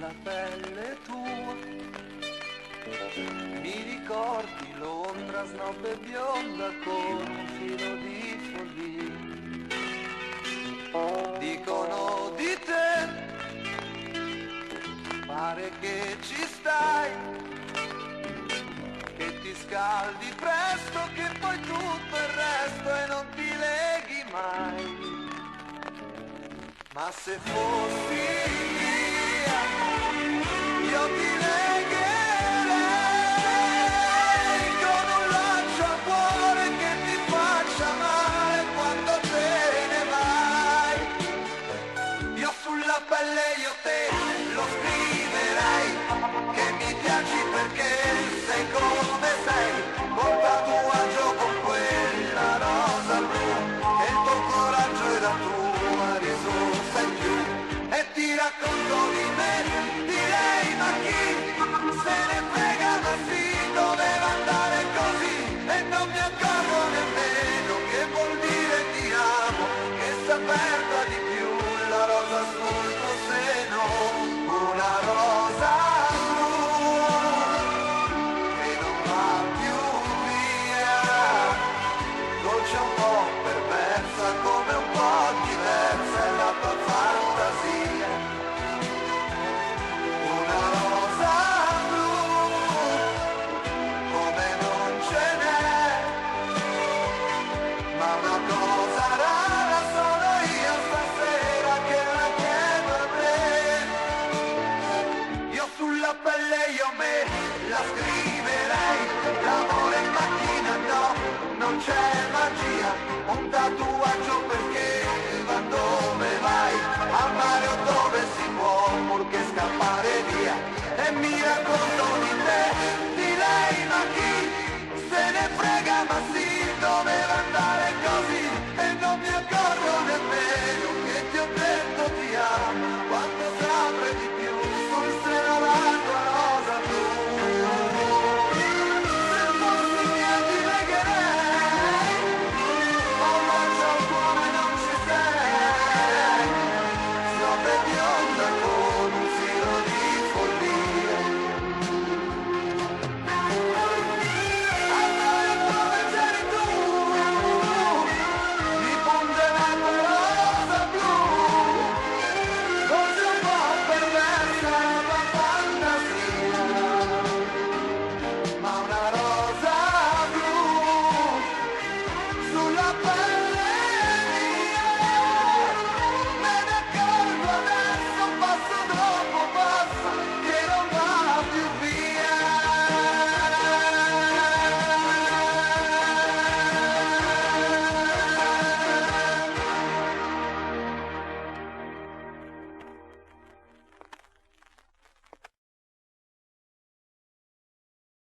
sulla pelle tua. Mi ricordi Londra snob e bionda con un filo di follia. Dicono di te, pare che ci stai, che ti scaldi presto, che poi tutto il resto e non ti leghi mai. Ma se fossi via, io ti legherei con un lanciacuore che ti faccia male quando te ne vai. Io sulla pelle io te lo scriverei, che mi piaci perché sei come sei, col tatuaggio con quella rosa blu, e il tuo coraggio è la tua risorsa in più. E ti racconto di me, direi ma chi se ne frega, ma sì, doveva andare così, e non mi accorgo nemmeno che vuol dire ti amo, che s'aperta di più la rosa sul tuo seno, una rosa blu che non va più via, dolce un po' perversa, come un po' diversa è la tua fantasia. Una rosa blu come non ce n'è, ma una cosa rara sono io stasera che la chiedo a te. Io sulla pelle io me la scriverei, l'amore in macchina no, non c'è magia, un tatuaggio perché va dove vai, al mare o dove si può, purché scappare via. E mi racconto di te, di lei, ma chi se ne frega, ma sì,